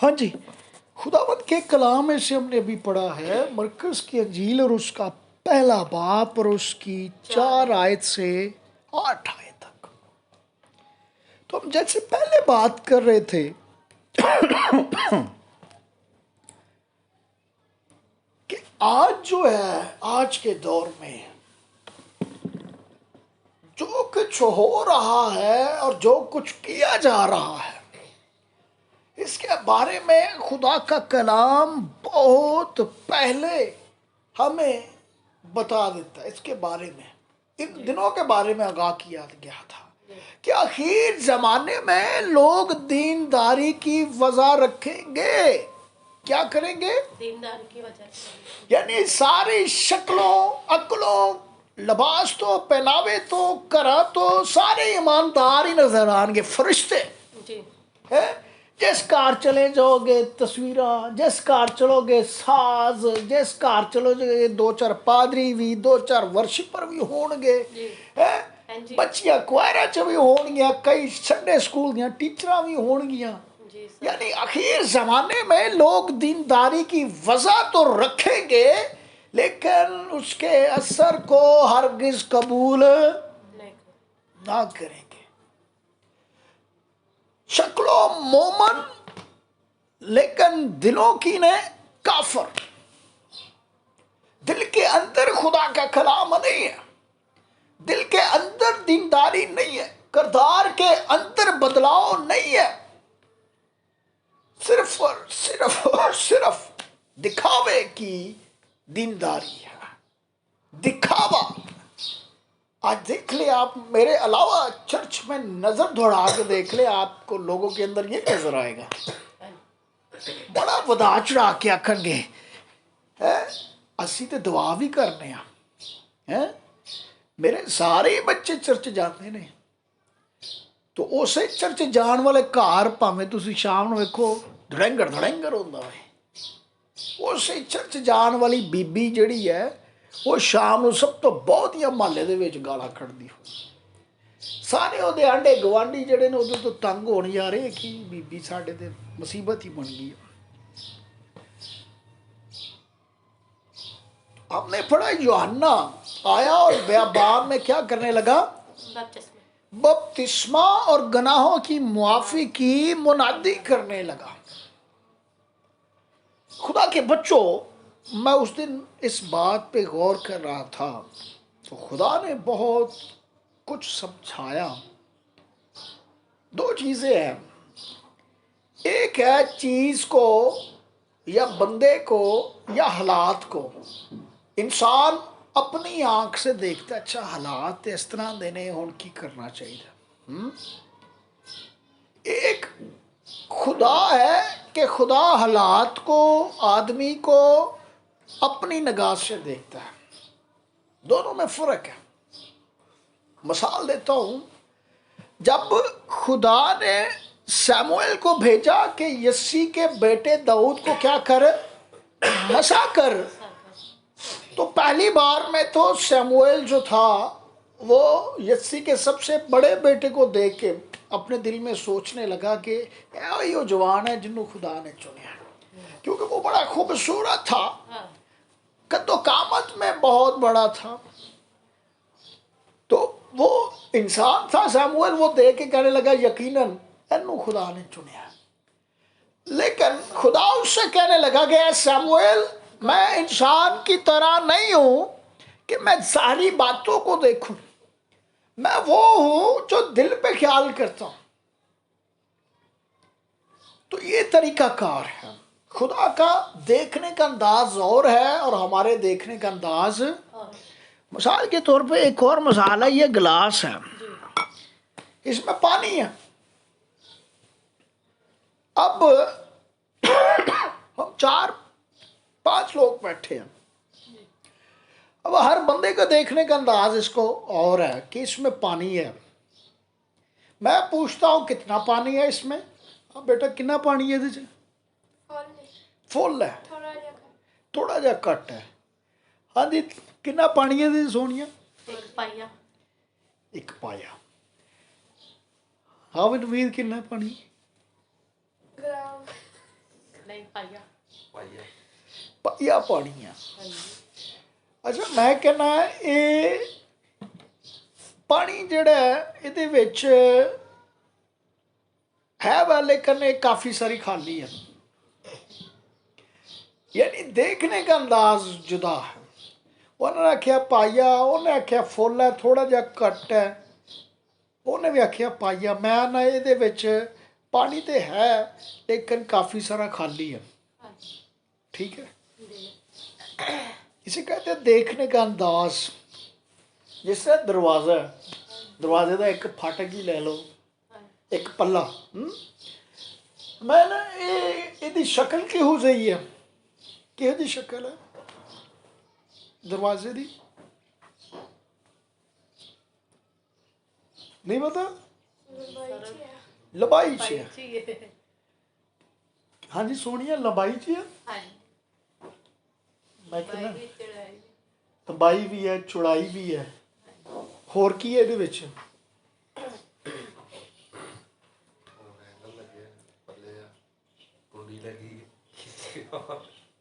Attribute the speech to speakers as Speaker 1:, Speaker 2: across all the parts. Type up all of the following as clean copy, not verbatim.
Speaker 1: ہاں جی، خداوند کے کلام میں سے ہم نے ابھی پڑھا ہے مرکز کی انجیل اور اس کا پہلا باب اور اس کی 4 آیت سے 8 آیت تک. تو ہم جیسے پہلے بات کر رہے تھے کہ آج جو ہے، آج کے دور میں جو کچھ ہو رہا ہے اور جو کچھ کیا جا رہا ہے، اس کے بارے میں خدا کا کلام بہت پہلے ہمیں بتا دیتا ہے. اس کے بارے میں ان دنوں کے بارے میں آگاہ کیا گیا تھا کہ آخر زمانے میں لوگ دینداری کی وجہ رکھیں گے. کیا کریں گے؟
Speaker 2: دینداری کی وجہ سے،
Speaker 1: یعنی ساری شکلوں، عقلوں، لباس تو، پہناوے تو، کرا تو سارے ایماندار ہی نظر آئیں گے. فرشتے
Speaker 2: جی
Speaker 1: جس کار چلے جاؤ گے تصویراں، جس کار چلو گے ساز، جس کار چلو گے 2-4 پادری بھی، 2-4 ورشپر بھی ہون گے، بچیاں کوائرا چ بھی ہون گیا، کئی سنڈے سکول دیا ٹیچراں بھی ہون گیا. یعنی آخر زمانے میں لوگ دینداری کی وجہ تو رکھیں گے لیکن اس کے اثر کو ہرگز قبول نہ کریں گے. شکلوں مومن لیکن دلوں کی نے کافر. دل کے اندر خدا کا کلام نہیں ہے، دل کے اندر دینداری نہیں ہے، کردار کے اندر بدلاؤ نہیں ہے، صرف اور صرف دکھاوے کی دینداری ہے. دکھاوا. آج دیکھ لیں آپ، میرے علاوہ چرچ میں نظر دوڑا کے دیکھ لیں، آپ کو لوگوں کے اندر یہ نظر آئے گا بڑا ودا چڑھا کے آکھن گے اسی تے دعا بھی کرنے ہیں. میرے سارے بچے چرچ جاتے ہیں تو اسے چرچ جان والے گھر پاویں تسی شام نو ویکھو دھڑنگر ہوندا ہے. اسے چرچ جان والی بی بی جڑی ہے وہ شام نو سب تو بہت ہی محلے دے وچ گالاں کھڑدی ہو. سارے وہ آنڈے گوانڈی جڑے نے ادھر تو تنگ ہونے جا رہے کہ بی بی ساڈے تے مصیبت ہی بن گئی. ہم نے پڑھا یوحنا آیا اور بیابان میں کیا کرنے لگا؟ بپتسمہ اور گناہوں کی معافی کی منادی کرنے لگا. خدا کے بچوں، میں اس دن اس بات پہ غور کر رہا تھا تو خدا نے بہت کچھ سمجھایا. 2 چیزیں ہیں، ایک ہے چیز کو یا بندے کو یا حالات کو انسان اپنی آنکھ سے دیکھتا، اچھا حالات اس طرح دینے ہون کی کرنا چاہیے. ایک خدا ہے کہ خدا حالات کو، آدمی کو اپنی نگاہ سے دیکھتا ہے. دونوں میں فرق ہے. مثال دیتا ہوں، جب خدا نے سیموئیل کو بھیجا کہ یسی کے بیٹے داؤد کو کیا کر، مسا کر، تو پہلی بار میں تو سیموئیل جو تھا وہ یسی کے سب سے بڑے بیٹے کو دیکھ کے اپنے دل میں سوچنے لگا کہ یہ جوان ہے جنہوں خدا نے چنیا، کیونکہ وہ بڑا خوبصورت تھا، قد و قامت میں بہت بڑا تھا. تو وہ انسان تھا سیموئیل، وہ دیکھ کے کہنے لگا یقیناً اینو خدا نے چنیا. لیکن خدا اس سے کہنے لگا کہ اے سیموئیل، میں انسان کی طرح نہیں ہوں کہ میں ساری باتوں کو دیکھوں، میں وہ ہوں جو دل پہ خیال کرتا ہوں. تو یہ طریقہ کار ہے. خدا کا دیکھنے کا انداز اور ہے اور ہمارے دیکھنے کا انداز. مثال کے طور پہ ایک اور مثال ہے، یہ گلاس ہے، اس میں پانی ہے. اب ہم 4-5 لوگ بیٹھے ہیں، اب ہر بندے کا دیکھنے کا انداز اس کو اور ہے کہ اس میں پانی ہے. میں پوچھتا ہوں کتنا پانی ہے اس میں؟ اب بیٹا کتنا پانی ہے اس فل ہے، تھوڑا جا کٹ ہے. ہاں جی، کتنا پانی ہے سونیا؟
Speaker 2: 1 پایا.
Speaker 1: 1 پایا. ہاں امید کتنا پانی؟
Speaker 2: नहीं पाया
Speaker 1: ਪਾਈਆ ਪਾਣੀ ਆ।
Speaker 2: हाँ जी
Speaker 1: ਅੱਛਾ ਮੈਂ ਕਹਿੰਦਾ ਇਹ ਪਾਣੀ ਜਿਹੜਾ ਹੈ, ਇਹਦੇ ਵਿੱਚ ਹੈ ਵਾ लेकिन ये काफ़ी सारी खाली है, यानी देखने का अंदाज जुदा है। उन्होंने आख्या पाइया, उन्हें आख्या फुल है थोड़ा जा घट है, उन्हें भी आख्या पाइया। मैं ना ये विच पानी तो है लेकिन काफ़ी सारा खाली है।
Speaker 2: हाँ जी
Speaker 1: ठीक है,
Speaker 2: जी
Speaker 1: इसे कहते हैं देखने का अंदाज। जिस तरह दरवाज़ा है, दरवाजे का एक फाटक ही ले लो,
Speaker 2: हाँ
Speaker 1: एक पल्ला। मैं ना ये शक्ल किहो जी है, किहो जी शक्ल है दरवाजे दी, नहीं पता? लंबाई च है।
Speaker 2: चाहिए
Speaker 1: हाँ जी सोनिया, लंबाई च है।
Speaker 2: हाँ जी
Speaker 1: मैं कहना
Speaker 2: भाई भी चढ़ाई
Speaker 1: लंबाई भी है, चौड़ाई भी है, होर की है ਇਹਦੇ ਵਿੱਚ?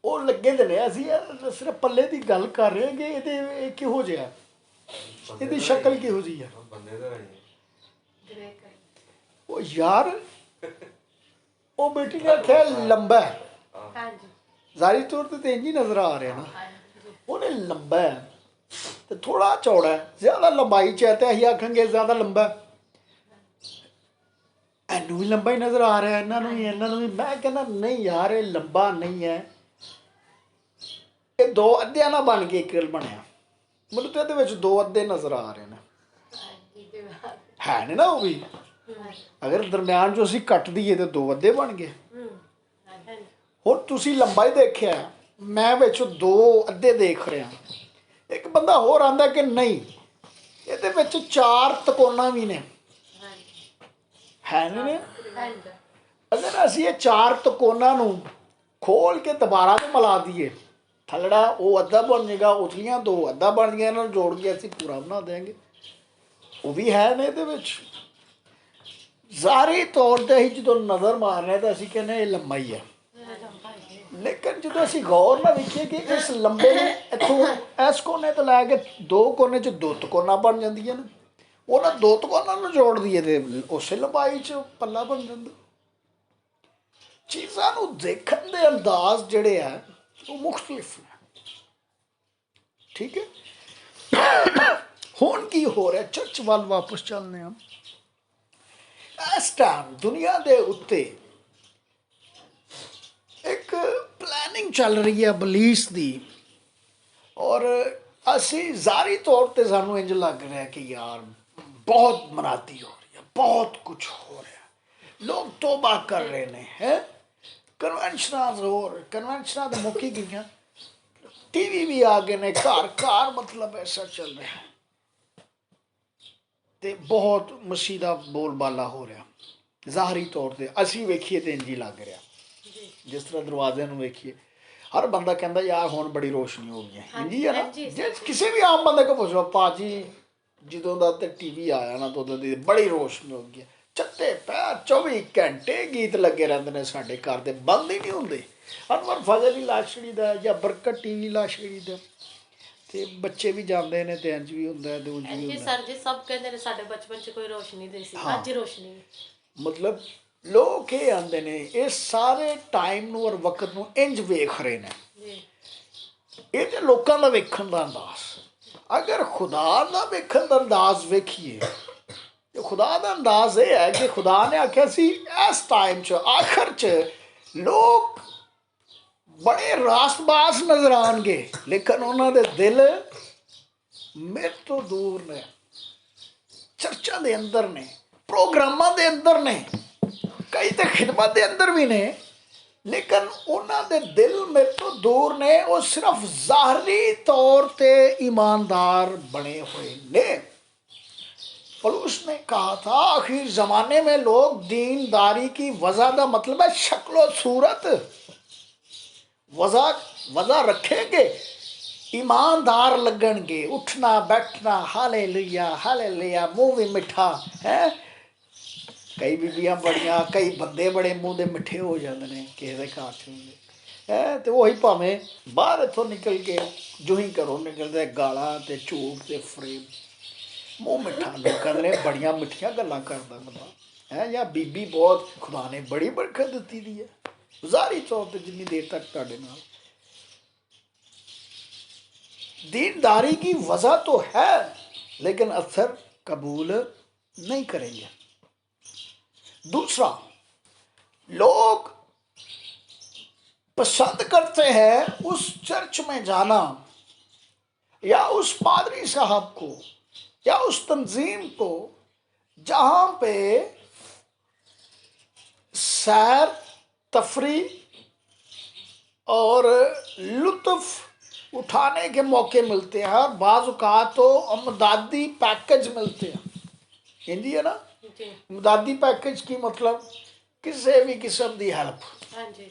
Speaker 1: ਉਹ ਲੱਗੇ ਦੇ ਨੇ, ਅਸੀਂ ਸਿਰਫ ਪੱਲੇ ਦੀ ਗੱਲ ਕਰ ਰਹੇ ਹਾਂ ਕਿ ਇਹ ਕਿਹੋ ਜਿਹਾ, ਇਹਦੀ ਸ਼ਕਲ ਕਿਹੋ ਜਿਹੀ ਹੈ।
Speaker 2: ग्रे कर
Speaker 1: ਉਹ ਯਾਰ ਉਹ ਬੇਟੀ ਨੇ ਆਖਿਆ ਲੰਬਾ ਹੈ,
Speaker 2: हाँ जी
Speaker 1: ਜ਼ਾਹਿਰੀ ਤੌਰ ਤੇ ਇੰਜ ਹੀ ਨਜ਼ਰ ਆ ਰਿਹਾ ਨਾ।
Speaker 2: हाँ जी
Speaker 1: ਉਹਨੇ ਲੰਬਾ ਹੈ ਤੇ ਥੋੜਾ ਚੌੜਾ ਹੈ, ਜ਼ਿਆਦਾ ਲੰਬਾਈ ਚ ਹੈ ਤੇ ਅਸੀਂ ਆਖਾਂਗੇ ਜ਼ਿਆਦਾ ਲੰਬਾ ਹੈ। ਇਹਨੂੰ ਵੀ ਲੰਬਾ ਹੀ ਨਜ਼ਰ ਆ ਰਿਹਾ, ਇਹਨਾਂ ਨੂੰ ਵੀ, ਇਹਨਾਂ ਨੂੰ ਵੀ। ਮੈਂ ਕਹਿੰਦਾ ਨਹੀਂ ਯਾਰ ਇਹ ਲੰਬਾ ਨਹੀਂ ਹੈ, ਇਹ ਦੋ ਅੱਧਿਆਂ ਨਾਲ ਬਣ ਕੇ ਇੱਕ ਬਣਿਆ। ਮੈਨੂੰ ਤਾਂ ਇਹਦੇ ਵਿੱਚ ਦੋ ਅੱਧੇ ਨਜ਼ਰ ਆ ਰਹੇ ਨੇ,
Speaker 2: हाँ जी दीवार
Speaker 1: ਹੈ ਨੇ ਨਾ ਉਹ ਵੀ। ਅਗਰ ਦਰਮਿਆਨ ਚੋਂ ਅਸੀਂ ਕੱਟ ਦਈਏ ਤੇ ਦੋ ਅੱਧੇ ਬਣ ਗਏ।
Speaker 2: हाँ जी
Speaker 1: ਹੁਣ ਤੁਸੀਂ ਲੰਬਾਈ ਦੇਖਿਆ, ਮੈਂ ਵਿੱਚ ਦੋ ਅੱਧੇ ਦੇਖ ਰਿਹਾ। ਇੱਕ ਬੰਦਾ ਹੋਰ ਆਂਦਾ ਕਿ ਨਹੀਂ ਇਹਦੇ ਵਿੱਚ ਚਾਰ ਤਕੋਣਾ ਵੀ ਨੇ,
Speaker 2: हाँ जी
Speaker 1: ਹੈ ਨੇ।
Speaker 2: हाँ जी
Speaker 1: ਅਗਰ ਅਸੀਂ ਇਹ ਚਾਰ ਤਕੋਣਾ ਨੂੰ ਖੋਲ ਕੇ ਦੁਬਾਰਾ ਤੋਂ ਮਿਲਾ ਦਈਏ, ਥੱਲੜਾ ਉਹ ਅੱਧਾ ਬਣ ਜਾਏਗਾ, ਉਤਲੀਆਂ ਦੋ ਅੱਧਾ ਬਣ ਗਈਆਂ, ਇਹਨਾਂ ਨੂੰ ਜੋੜ ਕੇ ਅਸੀਂ ਪੂਰਾ ਬਣਾ ਦੇਵਾਂਗੇ। ਉਹ ਵੀ ਹੈ ਨੇ ਇਹਦੇ ਵਿੱਚ। ਜ਼ਾਹਰੀ ਤੌਰ ਤੇ ਅਸੀਂ ਜਦੋਂ ਨਜ਼ਰ ਮਾਰਨੇ ਤਾਂ ਅਸੀਂ ਕਹਿੰਦੇ ਇਹ ਲੰਮਾ ਹੀ ਹੈ, ਲੇਕਿਨ ਜਦੋਂ ਅਸੀਂ ਗੌਰ ਨਾਲ ਵੇਖੀਏ ਕਿ ਇਸ ਲੰਬੇ ਨੂੰ ਇੱਥੋਂ ਇਸ ਕੋਨੇ ਤੋਂ ਲੈ ਕੇ ਦੋ ਕੋਨੇ 'ਚ ਦੋ ਤਕੋਣਾ ਬਣ ਜਾਂਦੀਆਂ ਨੇ, ਉਹਨਾਂ ਦੋ ਤਕੋਨਾਂ ਨੂੰ ਜੋੜ ਦਈਏ ਤੇ ਉਸੇ ਲੰਬਾਈ 'ਚ ਪੱਲਾ ਬਣ ਜਾਂਦਾ। ਚੀਜ਼ਾਂ ਨੂੰ ਦੇਖਣ ਦੇ ਅੰਦਾਜ਼ ਜਿਹੜੇ ਆ ਉਹ ਮੁਖਤਲਿਫ ਨੇ। ਠੀਕ ਹੈ, ਹੁਣ ਕੀ ਹੋ ਰਿਹਾ? ਚਰਚ ਵੱਲ ਵਾਪਸ ਚੱਲਦੇ ਹਾਂ। ਇਸ ਟਾਈਮ ਦੁਨੀਆ ਦੇ ਉੱਤੇ ਇੱਕ ਪਲੈਨਿੰਗ ਚੱਲ ਰਹੀ ਹੈ ਬਲੀਸ ਦੀ, ਔਰ ਅਸੀਂ ਜ਼ਾਹਰੀ ਤੌਰ ਤੇ ਸਾਨੂੰ ਇੰਝ ਲੱਗ ਰਿਹਾ ਕਿ ਯਾਰ ਬਹੁਤ ਮਨਾਤੀ ਹੋ ਰਹੀ ਹੈ, ਬਹੁਤ ਕੁਝ ਹੋ ਰਿਹਾ, ਲੋਕ ਤੋਬਾ ਕਰ ਰਹੇ ਨੇ, ਹੈ ਕਨਵੈਨਸ਼ਨਾਂ ਹੋਰ ਕਨਵੈਨਸ਼ਨਾਂ ਤਾਂ ਮੁੱਕ ਹੀ ਗਈਆਂ, ਟੀਵੀ ਵੀ ਆ ਗਏ ਨੇ ਘਰ ਘਰ, ਮਤਲਬ ਐਸਾ ਚੱਲ ਰਿਹਾ ਤੇ ਬਹੁਤ ਮਸੀਹ ਦਾ ਬੋਲਬਾਲਾ ਹੋ ਰਿਹਾ। ਜ਼ਾਹਰੀ ਤੌਰ ਤੇ ਅਸੀਂ ਵੇਖੀਏ ਤੇ ਇੰਝ ਹੀ ਲੱਗ ਰਿਹਾ, ਜਿਸ ਤਰ੍ਹਾਂ ਦਰਵਾਜ਼ਿਆਂ ਨੂੰ ਵੇਖੀਏ ਹਰ ਬੰਦਾ ਕਹਿੰਦਾ ਯਾਰ ਹੁਣ ਬੜੀ ਰੋਸ਼ਨੀ ਹੋ ਗਈ ਹੈ, ਇੰਝ ਹੀ ਹੈ ਨਾ। ਜੇ ਕਿਸੇ ਵੀ ਆਮ ਬੰਦੇ ਕੋਲ ਪੁੱਛੋ, ਭਾਜੀ ਜਦੋਂ ਦਾ ਤੇ ਟੀਵੀ ਆਇਆ ਨਾ ਤਾਂ ਉਦੋਂ ਦੀ ਬੜੀ ਰੋਸ਼ਨੀ ਹੋ ਗਈ ਹੈ, ਚੱਤੇ ਪੈਰ 24 ਘੰਟੇ ਗੀਤ ਲੱਗੇ ਰਹਿੰਦੇ ਨੇ ਸਾਡੇ ਘਰ ਦੇ, ਬੰਦ ਹੀ ਨਹੀਂ ਹੁੰਦੇ। ਅਨਵਰ ਫਜ਼ਲ ਹੀ ਲਾ ਛੜੀਦਾ ਜਾਂ ਬਰਕਤ ਟੀਵੀ ਲਾ ਛੜੀਦਾ, ਤੇ ਬੱਚੇ ਵੀ ਜਾਂਦੇ ਨੇ ਤੇ ਇੰਝ ਵੀ ਹੁੰਦਾ ਤੇ ਉਂਝ ਵੀ
Speaker 2: ਜੀ
Speaker 1: ਹੁੰਦਾ।
Speaker 2: ਸਰ ਜੀ ਸਭ ਕਹਿੰਦੇ ਨੇ ਸਾਡੇ ਬਚਪਨ 'ਚ ਕੋਈ ਰੋਸ਼ਨੀ ਨਹੀਂ ਸੀ, ਅੱਜ ਰੋਸ਼ਨੀ ਹੈ।
Speaker 1: ਮਤਲਬ ਲੋਕ ਇਹ ਆਂਦੇ ਨੇ ਇਹ ਸਾਰੇ ਟਾਈਮ ਨੂੰ ਔਰ ਵਕਤ ਨੂੰ ਇੰਝ ਵੇਖ ਰਹੇ ਨੇ।
Speaker 2: ਜੀ
Speaker 1: ਇਹ ਤੇ ਲੋਕਾਂ ਦਾ ਵੇਖਣ ਦਾ ਅੰਦਾਜ਼। ਅਗਰ ਖੁਦਾ ਦਾ ਵੇਖਣ ਦਾ ਅੰਦਾਜ਼ ਵੇਖੀਏ ਤੇ ਖੁਦਾ ਦਾ ਅੰਦਾਜ਼ ਇਹ ਹੈ ਕਿ ਖੁਦਾ ਨੇ ਆਖਿਆ ਸੀ ਇਸ ਟਾਈਮ 'ਚ ਆਖਰ 'ਚ ਲੋਕ ਬੜੇ ਰਾਸਤਬਾਜ਼ ਨਜ਼ਰ ਆਉਣਗੇ, ਲੇਕਿਨ ਉਹਨਾਂ ਦੇ ਦਿਲ ਮੇਰੇ ਤੋਂ ਦੂਰ ਨੇ, ਚਰਚਾਂ ਦੇ ਅੰਦਰ ਨੇ, ਪ੍ਰੋਗਰਾਮਾਂ ਦੇ ਅੰਦਰ ਨੇ, ਕਈ ਤਾਂ ਖਿਦਮਤ ਦੇ ਅੰਦਰ ਵੀ ਨੇ, ਲੇਕਿਨ ਉਹਨਾਂ ਦੇ ਦਿਲ ਮੇਰੇ ਤੋਂ ਦੂਰ ਨੇ। ਉਹ ਸਿਰਫ ਜ਼ਾਹਰੀ ਤੌਰ ਤੇ ईमानदार बने हुए ने। पलूस ने कहा था आखिर ज़माने में लोग दीनदारी की वजह का मतलब है शक्ल सूरत, वजह रखेंगे, ईमानदार लगनगे, उठना बैठना हालेलुया हालेलुया, मुँह भी मिठा है, ਕਈ ਬੀਬੀਆਂ ਬੜੀਆਂ, ਕਈ ਬੰਦੇ ਬੜੇ ਮੂੰਹ ਦੇ ਮਿੱਠੇ ਹੋ ਜਾਂਦੇ ਨੇ ਕਿਸੇ ਦੇ ਘਰ 'ਚ ਹੁੰਦੇ ਹੈ। ਤੇ ਉਹੀ ਭਾਵੇਂ ਬਾਹਰ ਇੱਥੋਂ ਨਿਕਲ ਕੇ ਜੋ ਹੀ ਘਰੋਂ ਨਿਕਲਦੇ ਗਾਲਾਂ ਤੇ ਝੂਠ ਤੇ ਫਰੇਬ, ਮੂੰਹ ਮਿੱਠਾ ਲੋਕਾਂ ਦੇ ਨੇ, ਬੜੀਆਂ ਮਿੱਠੀਆਂ ਗੱਲਾਂ ਕਰਦਾ ਬੰਦਾ ਹੈ। ਜਾਂ ਬੀਬੀ ਬਹੁਤ, ਖੁਦਾ ਨੇ ਬੜੀ ਬਰਕਤ ਦਿੱਤੀ ਦੀ ਹੈ ਜ਼ਾਹਰੀ ਤੌਰ 'ਤੇ, ਜਿੰਨੀ ਦੇਰ ਤੱਕ ਤੁਹਾਡੇ ਨਾਲ دینداری کی وجہ تو ہے لیکن اثر قبول نہیں کریں گے۔ دوسرا، لوگ پسند کرتے ہیں اس چرچ میں جانا یا اس پادری صاحب کو یا اس تنظیم کو جہاں پہ سیر تفریح اور لطف اٹھانے کے موقع ملتے ہیں، اور بعض اوقات تو امدادی پیکج ملتے ہیں۔ ہندی ہے نا،
Speaker 2: جی
Speaker 1: امدادی پیکج کی مطلب کسی بھی قسم دی ہیلپ
Speaker 2: ہاں جی،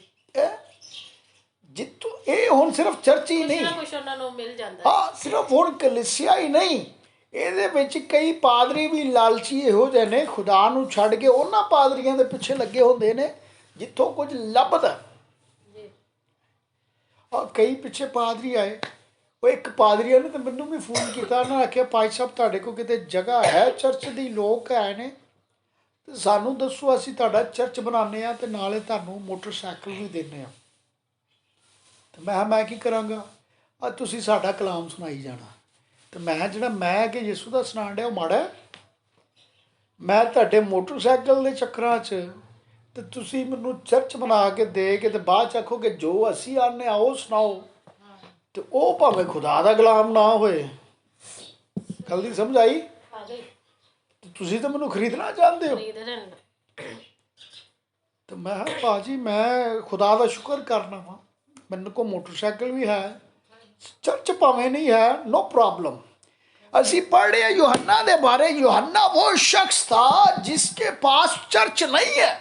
Speaker 1: جتو یہ ہن صرف چرچ ہی
Speaker 2: کچھ
Speaker 1: نہیں،
Speaker 2: نہ کچھ ਉਹਨਾਂ ਨੂੰ ਮਿਲ ਜਾਂਦਾ ਹੈ۔
Speaker 1: ہاں صرف ہن کلیسیا ہی نہیں، ਇਹਦੇ ਵਿੱਚ ਕਈ ਪਾਦਰੀ ਵੀ ਲਾਲਚੀ ਇਹੋ ਜਿਹੇ ਨੇ, ਖੁਦਾ ਨੂੰ ਛੱਡ ਕੇ ਉਹਨਾਂ ਪਾਦਰੀਆਂ ਦੇ ਪਿੱਛੇ ਲੱਗੇ ਹੁੰਦੇ ਨੇ ਜਿੱਥੋਂ ਕੁਝ ਲੱਭਦਾ।
Speaker 2: ਜੀ
Speaker 1: اور کئی پیچھے پادری آئے، وہ ایک پادری نے تو مینوں بھی فون کیا، انہوں نے آخیا پاج صاحب تہاڈے کو کتے جگہ ہے چرچ دی، لوگ آئے نے تے سانوں دسو اسی تہاڈا چرچ بنانے آ تے نالے تہانوں موٹر سائیکل بھی دینے آ۔ تے میں کی کراں گا، تسی ساڈا کلام سنائی جانا۔ تے جڑا میں کہ یسو دا سنان ڈیا وہ ماڑا ہے؟ میں تہاڈے موٹر سائیکل دے چکراں چ تے تسی مینوں چرچ بنا کے دے کے تے بعد چ آکھو کہ جو اسی آنے آؤ سناؤ، تے او بھاویں خدا دا کلام نہ ہوئے۔ گل دی سمجھ آئی؟
Speaker 2: آ گئی
Speaker 1: تسی تے مینوں خریدنا چاہندے ہو؟
Speaker 2: خرید رہے ہیں۔
Speaker 1: تو میں کہا باجی میں خدا دا شکر کرنا وا، میرے کو موٹر سائیکل بھی ہے، چرچ پاویں نہیں ہے، نو پرابلم۔ اسی پڑھ رہے ہیں یوحنا دے بارے، یوحنا وہ شخص تھا جس کے پاس چرچ نہیں ہے۔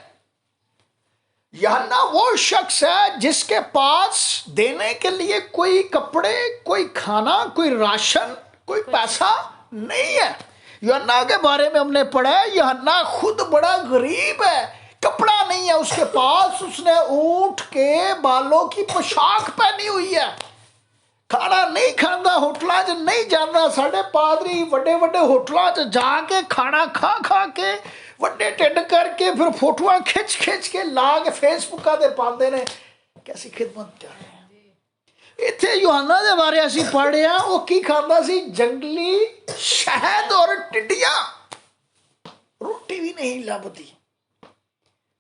Speaker 1: یوحنا وہ شخص ہے جس کے پاس دینے کے لیے کوئی کپڑے، کوئی کھانا، کوئی راشن، کوئی پیسہ نہیں ہے۔ یوحنا کے بارے میں ہم نے پڑھا ہے یوحنا خود بڑا غریب ہے، کپڑا نہیں ہے اس کے پاس، اس نے اونٹ کے بالوں کی پوشاک پہنی ہوئی ہے، کھانا نہیں کھانا، ہوٹلاں چ نہیں جانا۔ ساڈے پادری وڈے وڈے ہوٹلاں چ جا کے کھانا کھا کھا کے وڈے ٹھڈ کر کے پھر فوٹواں کھچ کھچ کے لا کے فیس بکاں تے پاندے نے، کیسی خدمت کر رہے ہیں۔ اتنے یوحنا دے بارے اسی پڑھے ہاں، وہ کی کھاندا سی؟ جنگلی شہد اور ٹڈیاں، روٹی بھی نہیں لبھتی،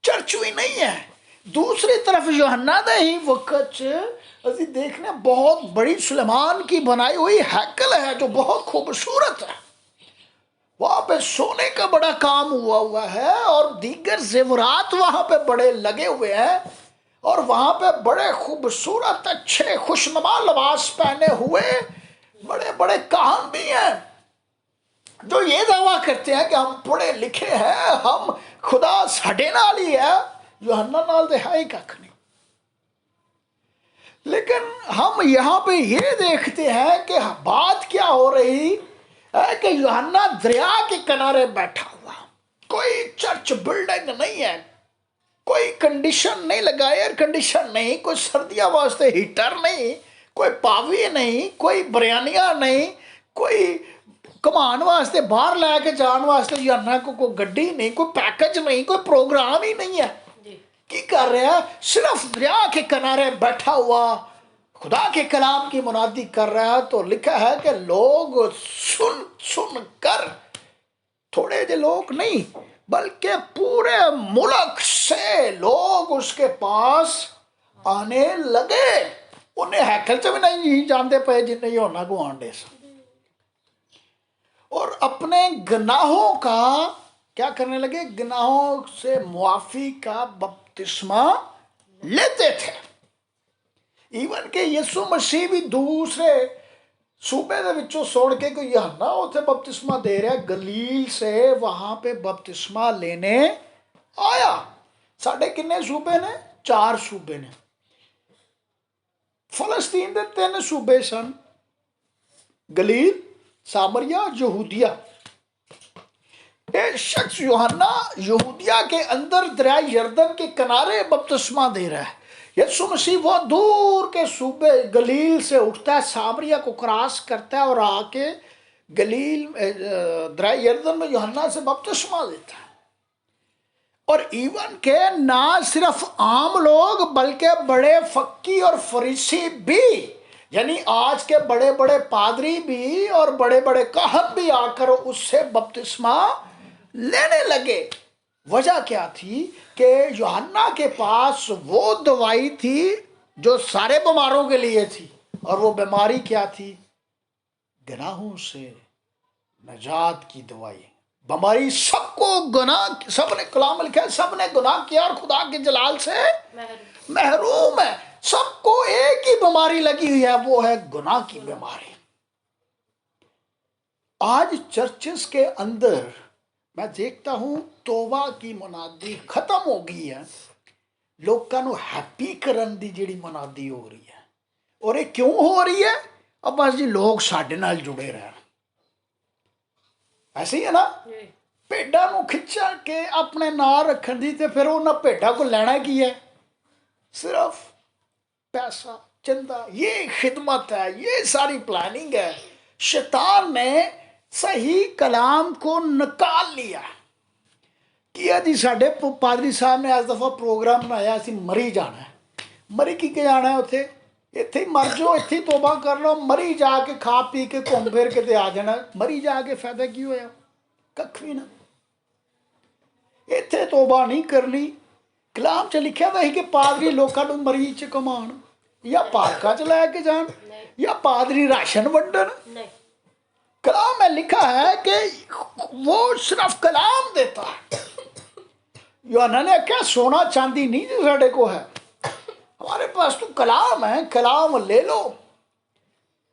Speaker 1: چرچ بھی نہیں ہے۔ دوسری طرف یوحنا دے ہی وقت اسی دیکھنے بہت بڑی سلیمان کی بنائی ہوئی ہیکل ہے جو بہت خوبصورت ہے، وہاں پہ سونے کا بڑا کام ہوا ہے، اور دیگر زیورات وہاں پہ بڑے لگے ہوئے ہیں، اور وہاں پہ بڑے خوبصورت اچھے خوشنما لباس پہنے ہوئے بڑے بڑے کاہن بھی ہیں جو یہ دعویٰ کرتے ہیں کہ ہم پڑھے لکھے ہیں، ہم خدا ساڈے نال ہی ہے۔ یوحنا نال تے ہے ہی ککھ نہیں۔ لیکن ہم یہاں پہ یہ دیکھتے ہیں کہ بات کیا ہو رہی ہے کہ یوحنا دریا کے کنارے بیٹھا ہوا، کوئی چرچ بلڈنگ نہیں ہے، کوئی کنڈیشن نہیں لگا، ایئر کنڈیشن نہیں، کوئی سردیاں واسطے ہیٹر نہیں، کوئی پاوی نہیں، کوئی بریانیاں نہیں، کوئی کمان واسطے باہر لے کے جان واسطے یوحنا کو کوئی گڈی نہیں، کوئی پیکج نہیں، کوئی پروگرام ہی نہیں ہے۔
Speaker 2: جی
Speaker 1: کی کر رہے ہیں؟ صرف دریا کے کنارے بیٹھا ہوا خدا کے کلام کی منادی کر رہا ہے۔ تو لکھا ہے کہ لوگ سن سن کر، تھوڑے جو لوگ نہیں بلکہ پورے ملک سے لوگ اس کے پاس آنے لگے۔ انہیں ہیکل سے بھی نہیں جانتے پے جنہیں یوحنا کو آنڈے سے، اور اپنے گناہوں کا کیا کرنے لگے؟ گناہوں سے معافی کا بپتسمہ لیتے تھے۔ ایون کہ یسوع مسیح بھی دوسرے صوبے دے وچوں سن کے کوئی یوحنا اتنے بپتسمہ دے رہا گلیل سے، وہاں پہ بپتسمہ لینے آیا۔ ساڈے کنے صوبے نے؟ 4 صوبے نے۔ فلسطین دے 3 صوبے سن، گلیل، سامریا، یہودیہ۔ ये शख्स यूहन्ना यहूदिया के अंदर दरिया यरदन के किनारे बपतिस्मा दे रहा है। यीशु मसीह वो दूर के सूबे गलील से उठता है, सामरिया को क्रॉस करता है और आके गलील दरिया यरदन में यूहन्ना से बपतिस्मा लेता है। और इवन के ना सिर्फ आम लोग बल्कि बड़े फक्की और फरीसी भी, यानी आज के बड़े बड़े पादरी भी और बड़े बड़े काहन भी आकर उससे बपतिस्मा लेने लगे। वजह क्या थी कि यूहन्ना के पास वो दवाई थी जो सारे बीमारों के लिए थी, और वो बीमारी क्या थी? गुनाहों से नजात की दवाई। बीमारी सबको गुनाह, सबने कलाम लिखा है, सबने गुनाह किया और खुदा के जलाल से महरूम है। सबको एक ही बीमारी लगी हुई है, वो है गुनाह की बीमारी। आज चर्चेस के अंदर मैं देखता हूं तौबा की मुनादी खत्म हो गई है, लोगों को हैप्पी करन दी जिहड़ी मुनादी हो रही है। और ये क्यों हो रही है? अब बस जी लोग साडे नाल जुड़े रहन, ऐसे ही है ना। भेड्डां नूं खिच्चा के अपने नाल रखण दी ते फिर उन्हां भेड्डां को लेना की है? सिर्फ पैसा, चंदा। ये खिदमत है, ये सारी प्लानिंग है। शैतान ने सही कलाम को निकाल लिया कि जी साडे पादरी साहब ने इस दफ़ा प्रोग्राम बनाया, असीं मरी जाना है। मरी की के जाना है? उत्थे इत्थे ही मर जाओ, इत्थे ही तौबा कर लो। मरी जाके खा पी के घूम फिर के ते आ जाना। मरी जाके फायदा की होया? कख भी ना। इत्थे तौबा नहीं करनी। कलाम च लिखा था कि पादरी लोगों को मरी च घुमाण, या पार्का च लैके जान, या पादरी राशन वंडन। कलाम में लिखा है कि वो सिर्फ कलाम देता है। यूहन्ना ने क्या सोना चांदी नहीं जो साढ़े को है, हमारे पास तो कलाम है, कलाम ले लो।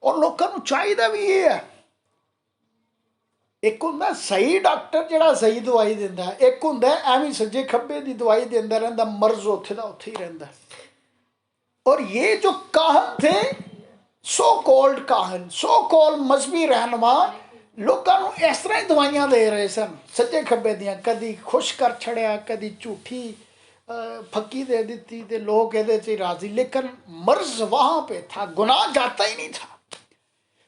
Speaker 1: और लोगों को चाहिए भी ये है। एक होंदा सही डॉक्टर जिहड़ा सही दवाई दिंदा है, एक होंदा एवं सज्जे खब्बे की दवाई दिंदा रहिंदा, मर्ज उत्थे दा उत्थे ही रहिंदा। और ये जो काहन थे, सो कॉल्ड काहन, सो कॉल्ड मजहबी रहनुमा, लोगों को इस तरह ही दवाइयां दे रहे सन सज्जे खब्बे दियां। कदी खुश कर छड़िया, कदी झूठी फक्की दे दी, तो लोग ये च राजी। लेकिन मर्ज वहां पे था, गुनाह जाता ही नहीं था।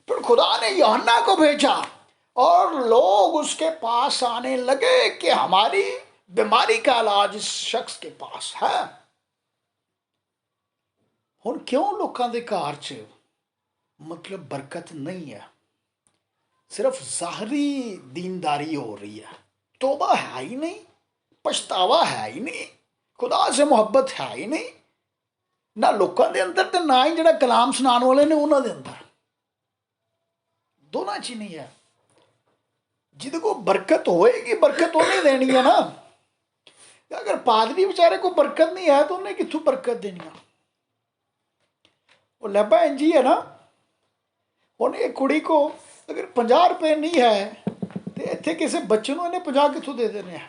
Speaker 1: फिर खुदा ने यूहन्ना को भेजा और लोग उसके पास आने लगे कि हमारी बीमारी का इलाज इस शख्स के पास है। हुण क्यों लोगों के घर च मतलब बरकत नहीं है? सिर्फ ज़ाहरी दीनदारी हो रही है, तौबा है ही नहीं, पछतावा है ही नहीं, खुदा से मोहब्बत है ही नहीं, ना लोगों के अंदर तो ना ही जिहड़ा कलाम सुनाने वाले ने उन्होंने दे अंदर। दोनों च नहीं है। जिद को बरकत होएगी, बरकत उन्हें देनी है ना। अगर पादरी बेचारे को बरकत नहीं है तो उन्हें कित्थों बरकत देनी है? वो लब्बा इंज ही है ना। हुण एक कुड़ी को अगर 50 रुपए नहीं है तो इत्थे किसी बच्चे को इन्हें 50 कित्थों दे देने हैं?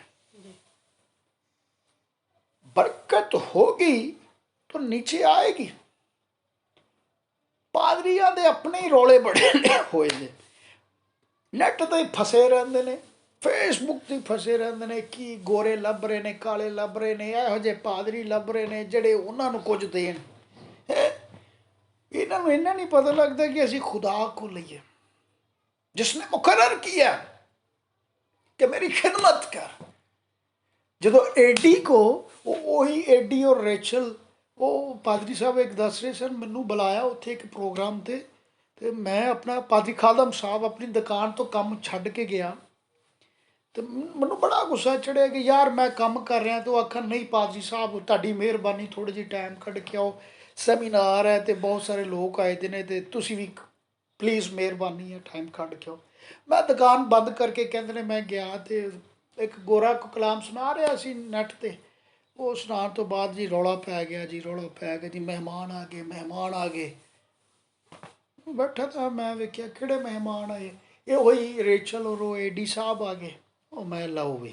Speaker 1: बरकत होगी तो नीचे आएगी। पादरियां दे अपने ही रौले बड़े होए ने, नैट ते फसे रहंदे ने, फेसबुक ते फसे रहंदे ने कि गोरे लभ रहे ने, काले लभ रहे ने, इहो जे पादरी लभ रहे ने ਜਿਹੜੇ ਉਹਨਾਂ ਨੂੰ ਕੁਝ ਦੇਣ। ਇਹਨਾਂ ਨੂੰ ਇੰਨਾ नहीं पता लगता कि ਅਸੀਂ खुदा को लईए जिसने मुकर्रर किया कि मेरी खिदमत कर। ਜਦੋਂ एडी को वही एडी और रेचल, वो पादरी साहब एक दस रहे सन, मैनू बुलाया उत्थे एक प्रोग्राम ते मैं अपना पादरी खादम साहब अपनी दुकान तो काम छड्ड के गया। तो मैनू बड़ा गुस्सा चढ़िया कि यार मैं काम कर रहा, तो आखन नहीं पादरी साहब तुहाडी मेहरबानी, थोड़े जी टाइम कढ़ के आओ, सैमीनार है तो बहुत सारे लोग आए ने, तो तुसीं भी प्लीज़ मेहरबानी है टाइम कढ़ के आओ। मैं दुकान बंद करके कहते ने मैं गया, तो एक गोरा को कलाम सुना रहा सी नैट ते। वो सुनाने तो बाद जी रौला पै गया जी, रौला पै गया जी, मेहमान आ गए, मेहमान आ गए। बैठा था मैं वेख्या किहड़े मेहमान आए, ये वही रेचल और वो एडी साहब आ गए। ਉਹ ਮੈਂ ਲਓ ਵੀ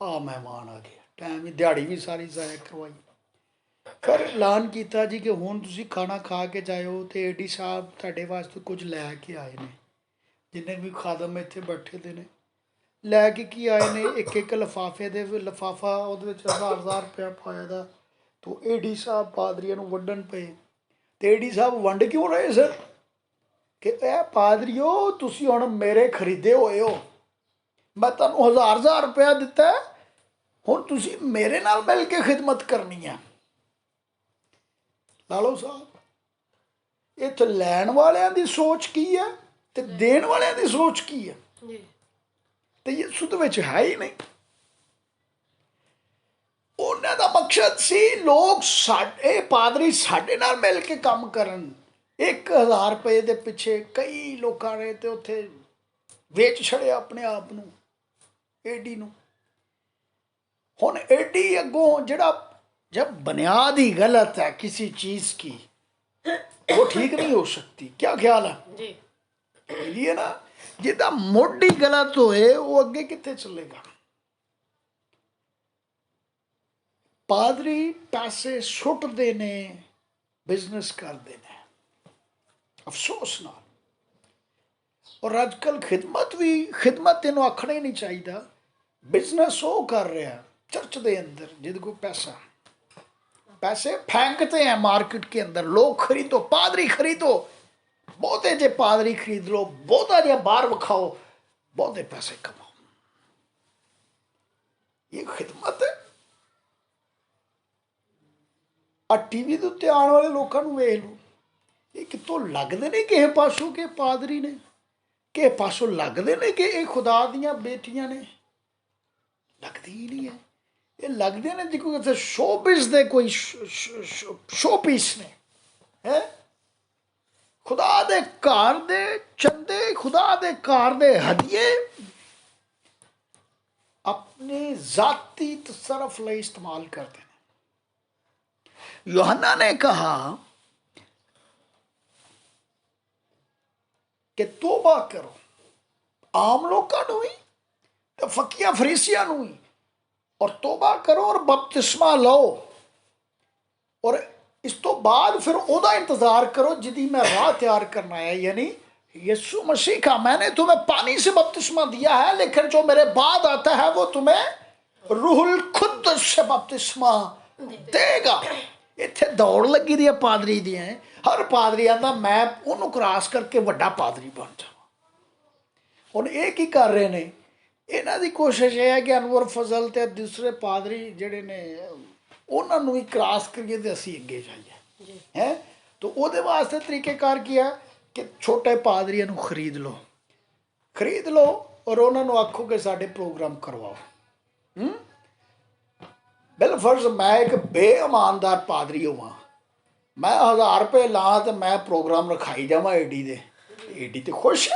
Speaker 1: ਆ ਮਹਿਮਾਨ ਆ ਗਏ, ਟਾਈਮ ਵੀ ਦਿਹਾੜੀ ਵੀ ਸਾਰੀ ਜ਼ਾਇਆ ਕਰਵਾਈ। ਫਿਰ ਐਲਾਨ ਕੀਤਾ ਜੀ ਕਿ ਹੁਣ ਤੁਸੀਂ ਖਾਣਾ ਖਾ ਕੇ ਜਾਇਓ, ਤੇ ਏਡੀ ਸਾਹਿਬ ਤੁਹਾਡੇ ਵਾਸਤੇ ਕੁਝ ਲੈ ਕੇ ਆਏ ਨੇ, ਜਿੰਨੇ ਵੀ ਖਾਦਮ ਇੱਥੇ ਬੈਠੇ ਦੇ ਨੇ। ਲੈ ਕੇ ਕੀ ਆਏ ਨੇ, ਇੱਕ ਇੱਕ ਲਿਫਾਫੇ ਦੇ ਲਿਫਾਫਾ ਉਹਦੇ ਵਿੱਚ 1000 ਰੁਪਇਆ ਪਾਇਆ ਦਾ। ਤੋ ਏਡੀ ਸਾਹਿਬ ਪਾਦਰੀਆਂ ਨੂੰ ਵੰਡਣ ਪਏ। ਤੇ ਏਡੀ ਸਾਹਿਬ ਵੰਡ ਕਿਉਂ ਰਹੇ ਸਰ? ਕਿ ਇਹ ਪਾਦਰੀਓ ਤੁਸੀਂ ਹੁਣ ਮੇਰੇ ਖਰੀਦੇ ਹੋਏ ਹੋ, ਮੈਂ ਤੁਹਾਨੂੰ 1000 ਰੁਪਇਆ ਦਿੱਤਾ, ਹੁਣ ਤੁਸੀਂ ਮੇਰੇ ਨਾਲ ਮਿਲ ਕੇ ਖਿਦਮਤ ਕਰਨੀ ਹੈ। ਲਾਲੋ ਸਾਹਿਬ, ਇੱਥੇ ਲੈਣ ਵਾਲਿਆਂ ਦੀ ਸੋਚ ਕੀ ਹੈ ਤੇ ਦੇਣ ਵਾਲਿਆਂ ਦੀ ਸੋਚ ਕੀ ਹੈ?
Speaker 2: ਜੀ
Speaker 1: ਤੇ ਯਿਸੂ ਦੇ ਵਿੱਚ ਹੈ ਹੀ ਨਹੀਂ। ਉਹਨਾਂ ਦਾ ਮਕਸਦ ਸੀ ਲੋਕ ਸਾਡੇ ਪਾਦਰੀ ਸਾਡੇ ਨਾਲ ਮਿਲ ਕੇ ਕੰਮ ਕਰਨ। 1000 ਰੁਪਏ ਦੇ ਪਿੱਛੇ ਕਈ ਲੋਕਾਂ ਨੇ ਤੇ ਉੱਥੇ ਵੇਚ ਛੜਿਆ ਆਪਣੇ ਆਪ ਨੂੰ, ਏਡੀ ਨੂੰ। ਹੁਣ ਏਡੀ ਅੱਗੋਂ ਜਿਹੜਾ जब बुनियाद ही गलत है किसी चीज की वो ठीक नहीं हो सकती। क्या ख्याल है
Speaker 2: जी?
Speaker 1: ये ना जिदा मुड ही गलत होए वो अगे कितने चलेगा। पादरी पैसे सुटते ने, बिजनेस करते ने, अफसोस ना। और अजकल खिदमत इन्हों आखना ही नहीं चाहिए। बिजनेस वो कर रहा चर्च के अंदर जिद कोई पैसे फेंकते हैं मार्केट के अंदर। लोग खरीदो, पादरी खरीदो, बहुते जे पादरी खरीद लो, बहुता जे बाहर विखाओ, बहुते पैसे कमाओ। ये खिदमत है। आ टीवी के उत्ते आने वाले लोगों को वेख लो, ये कितों लगते ने किसी पासों के पादरी ने, किसी पासों लगते ने कि ये खुदा दियां बेटियां ने? लगती ही नहीं है। ये लगते ने जी कोई शो पीस दे, कोई शो पीस ने है। खुदा दे घर दे चंदे, खुदा दे घर दे हदिये अपने जाती तसरफ लिए इस्तेमाल करते हैं। यूहन्ना ने कहा कि तौबा करो, आम लोगों ही तो फकीया फरीसिया ही, और तौबा करो और बपतिस्मा लो, और इस तो बाद फिर ओदा इंतजार करो जिदी मैं राह तैयार करना है, यानी यीशु मसीह का। मैंने तुम्हें पानी से बपतिस्मा दिया है, लेकिन जो मेरे बाद आता है वो तुम्हें रूहुल कुद्दस से बपतिस्मा देगा। इत्थे दौड़ लगी दी है पादरी दी। हर पादरी आंदा मैं उन्होंने क्रॉस करके वड्डा पादरी बन जावां। हुण ये की कर रहे ने? इन्हां दी कोशिश ये है कि अनवर फजल ते दूसरे पादरी जिहड़े ने उन्हां नूं भी क्रॉस करिए ते असीं अगे जाइए है। तो उहदे वास्ते तरीकेकार की है कि छोटे पादरियां नूं खरीद लो और उन्हां नूं आखो कि साडे प्रोग्राम करवाओ। बिल फर्ज मैं एक बेईमानदार पादरी होवां, मैं 1000 रुपये ला तो मैं प्रोग्राम रखाई जावां एडी दे, एडी तो खुश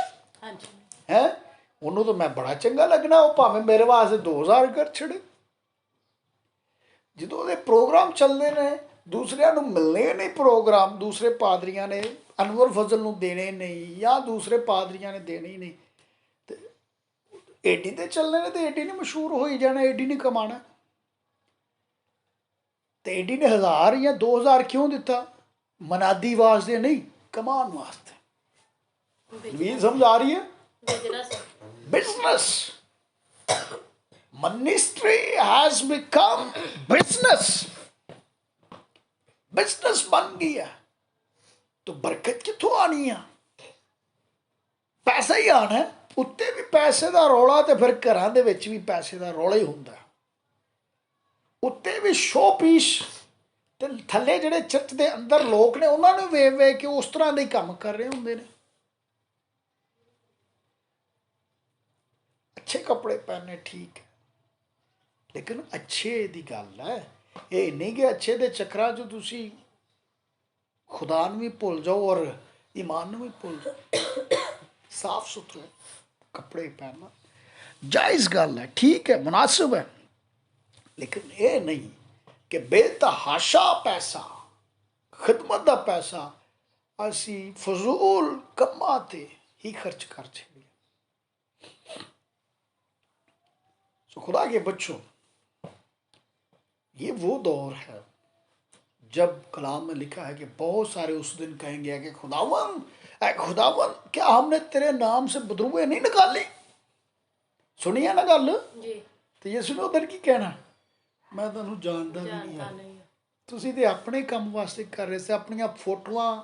Speaker 1: है। ਉਹਨੂੰ ਤਾਂ मैं बड़ा चंगा लगना, वो भावें मेरे वास्ते 2000 कर छड़े। ਜਦੋਂ ਉਹਦੇ ਪ੍ਰੋਗਰਾਮ ਚੱਲਦੇ ਨੇ ਦੂਸਰਿਆਂ ਨੂੰ ਮਿਲਣੇ ਨਹੀਂ ਪ੍ਰੋਗਰਾਮ, ਦੂਸਰੇ ਪਾਦਰੀਆਂ ਨੇ ਅਨਵਰ ਫਜ਼ਲ ਨੂੰ ਦੇਣੇ ਨਹੀਂ ਜਾਂ ਦੂਸਰੇ ਪਾਦਰੀਆਂ ਨੇ ਦੇਣੇ ਹੀ ਨਹੀਂ, ਤੇ ਏਡੀ ਤੇ ਚੱਲਣੇ ਨੇ ਤੇ ਏਡੀ ਨੇ ਮਸ਼ਹੂਰ ਹੋਈ ਜਾਣਾ, ਏਡੀ ਨੇ ਕਮਾਣਾ। ਤੇ ਏਡੀ ਨੇ 1000 ਜਾਂ 2000 ਕਿਉਂ ਦਿੱਤਾ? ਮਨਾਦੀ ਵਾਸਤੇ ਨਹੀਂ, ਕਮਾਉਣ ਵਾਸਤੇ। ਵੀ ਸਮਝ ਆ ਰਹੀ ਹੈ? Business. Ministry has become business. Business बन गया तो बरकत कितों आनी है? पैसा ही आना है। उत्ते भी पैसे का रौला तो फिर घरां दे विच भी पैसे का रौला ही हुंदा। उत्ते भी शो पीस ते थल्ले जिहड़े चर्च दे अंदर लोग ने उन्हां नूं वेख वेख के उस तरह दे काम कर रहे हुंदे ने। अच्छे कपड़े पहने ठीक है, लेकिन अच्छे दी गल है, ये नहीं कि अच्छे दे चक्करां च तुसी खुदा नूं भी भुल जाओ और ईमान नूं भी भुल जाओ। साफ सुथरे कपड़े पहनना जायज़ गल है, ठीक है, मुनासिब है, लेकिन ये नहीं कि बेतहाशा पैसा, खिदमत का पैसा असी फजूल कम्मां ते ही खर्च कर छे। खुदा के बच्चों, ये वो दौर है जब कलाम में लिखा है कि बहुत सारे उस दिन कहेंगे कि खुदावन क्या हमने तेरे नाम से बदरुए नहीं निकाली? ਸੁਣੀ ਹੈ ਨਾ ਗੱਲ।
Speaker 2: ਜੀ
Speaker 1: ਤੇ ਯਿਸੂ ਨੇ ਉਧਰ ਕੀ ਕਹਿਣਾ, ਮੈਂ ਤੁਹਾਨੂੰ ਜਾਣਦਾ ਵੀ ਨਹੀਂ
Speaker 2: ਜਾਣਦਾ
Speaker 1: ਹਾਂ।
Speaker 2: ਨਹੀਂ।
Speaker 1: ਤੁਸੀਂ ਤੇ ਆਪਣੇ ਕੰਮ ਵਾਸਤੇ ਕਰ ਰਹੇ ਸੀ, ਆਪਣੀਆਂ ਫੋਟੋਆਂ,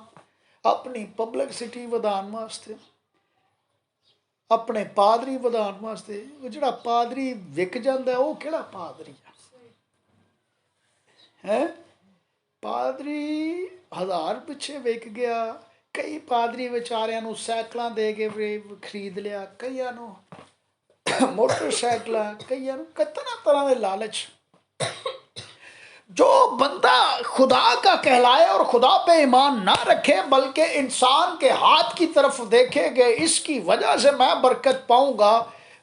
Speaker 1: ਆਪਣੀ ਪਬਲਿਕਸਿਟੀ ਵਧਾਉਣ ਵਾਸਤੇ, ਆਪਣੇ ਪਾਦਰੀ ਵਧਾਉਣ ਵਾਸਤੇ। ਉਹ ਜਿਹੜਾ ਪਾਦਰੀ ਵਿਕ ਜਾਂਦਾ ਉਹ ਕਿਹੜਾ ਪਾਦਰੀ ਆ ਹੈ? ਪਾਦਰੀ 1000 ਪਿੱਛੇ ਵਿਕ ਗਿਆ। ਕਈ ਪਾਦਰੀ ਵਿਚਾਰਿਆਂ ਨੂੰ ਸਾਈਕਲਾਂ ਦੇ ਕੇ ਖਰੀਦ ਲਿਆ, ਕਈਆਂ ਨੂੰ मोटरसाइकिल, कई कितना तरह के लालच। जो बंदा खुदा का कहलाए और खुदा पे ईमान ना रखे बल्कि इंसान के हाथ की तरफ देखे कि इसकी वजह से मैं बरकत पाऊंगा,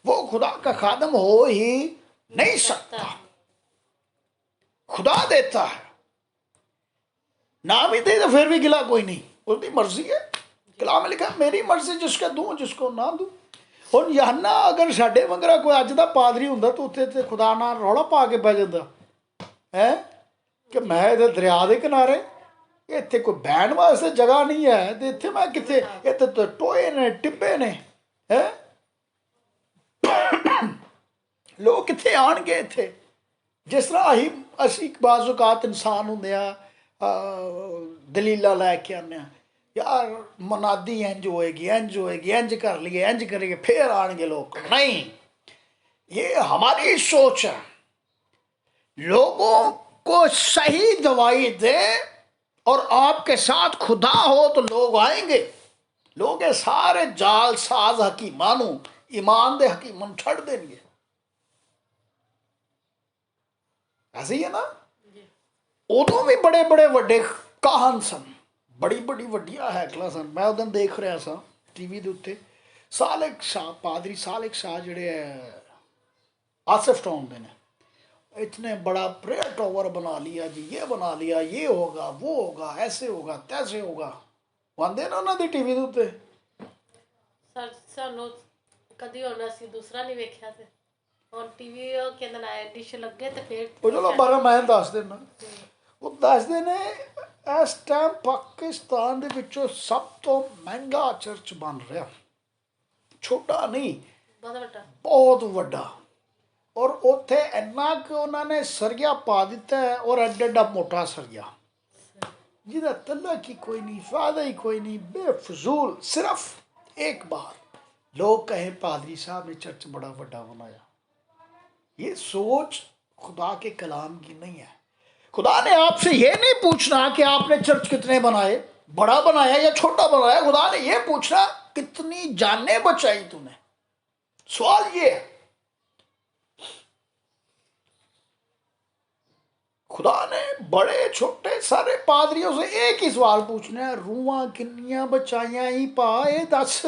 Speaker 1: वो खुदा का खादम हो ही नहीं सकता। खुदा देता है, ना भी दे तो फिर भी गिला कोई नहीं, उसकी मर्जी है। कलाम में लिखा मेरी मर्जी जिसको दूं जिसको ना दूं। ਹੁਣ ਯਾਨਾ ਅਗਰ ਸਾਡੇ ਵੰਗਰਾ ਕੋਈ ਅੱਜ ਦਾ ਪਾਦਰੀ ਹੁੰਦਾ ਤਾਂ ਉੱਥੇ ਤੇ ਖੁਦਾ ਨਾਲ ਰੌਲਾ ਪਾ ਕੇ ਬਹਿ ਜਾਂਦਾ ਹੈ ਕਿ ਮੈਂ ਇਹਦੇ ਦਰਿਆ ਦੇ ਕਿਨਾਰੇ, ਇੱਥੇ ਕੋਈ ਬਹਿਣ ਵਾਸਤੇ ਜਗ੍ਹਾ ਨਹੀਂ ਹੈ, ਤੇ ਇੱਥੇ ਮੈਂ ਕਿੱਥੇ, ਇੱਥੇ ਤਾਂ ਟੋਏ ਨੇ, ਟਿੱਬੇ ਨੇ ਹੈ, ਲੋਕ ਕਿੱਥੇ ਆਣਗੇ ਇੱਥੇ। ਜਿਸ ਤਰ੍ਹਾਂ ਅਸੀਂ ਬਾਜ਼ ਔਕਾਤ ਇਨਸਾਨ ਹੁੰਦੇ ਆ, ਦਲੀਲਾਂ ਲੈ ਕੇ ਆਉਂਦੇ ਹਾਂ, यार मनादी इंज होएगी, इंज होएगी, इंज कर लिए, इंज करेंगे, फिर आएंगे लोग। नहीं, ये हमारी सोच है। लोगों को सही दवाई दे और आपके साथ खुदा हो तो लोग आएंगे। लोग ये सारे जाल साज हकीमानू ईमान दे हकीमन छड़ देंगे। ऐसे ही है ना। उदों भी बड़े बड़े वड्डे काहन सन, बड़ी बड़ी वड्डिया हैकल सन। मैं उदन देख रहा सा टीवी के उत्ते सालिक शाह, पादरी सालिक शाह जिहड़े आसिफ टाउन के ने, इतने बड़ा प्रेयर टावर बना लिया जी, ये बना लिया, ये होगा, वो होगा, ऐसे होगा, तैसे होगा। आंदे ना उन्होंने टीवी के उत्ते।
Speaker 2: सर सानू कदी होना सी दूसरा नहीं वेख्या ते और टीवी के अंदर आए डिश लगे ते फिर
Speaker 1: ਉਹ ਚਲੋ ਬਾਰੇ ਮੈਂ ਦੱਸ ਦਿੰਦਾ। ਉਹ ਦੱਸਦੇ ਨੇ ਇਸ ਟਾਈਮ ਪਾਕਿਸਤਾਨ ਦੇ ਵਿੱਚੋਂ ਸਭ ਤੋਂ ਮਹਿੰਗਾ ਚਰਚ ਬਣ ਰਿਹਾ, ਛੋਟਾ ਨਹੀਂ,
Speaker 2: बहुत बड़ा
Speaker 1: ਬਹੁਤ ਵੱਡਾ। ਔਰ ਉੱਥੇ ਇੰਨਾ ਕਿ ਉਹਨਾਂ ਨੇ ਸਰੀਆ ਪਾ ਦਿੱਤਾ ਹੈ, ਔਰ ਐਡਾ ਐਡਾ ਮੋਟਾ ਸਰੀਆ ਜਿਹਦਾ ਤੱਲਾ ਕੀ ਕੋਈ नहीं, फायदा ही कोई नहीं, बेफजूल। सिर्फ एक बार लोग कहें पादरी साहब ने चर्च बड़ा बड़ा बनाया। ये सोच खुदा के कलाम की नहीं है। खुदा ने आपसे ये नहीं पूछना कि आपने चर्च कितने बनाए, बड़ा बनाया या छोटा बनाया। खुदा ने ये पूछना कितनी जानें बचाई तूने। सवाल ये है। खुदा ने बड़े छोटे सारे पादरियों से एक ही सवाल पूछना है, रूहां किन्नियां बचाइयां ही पा, ये दस।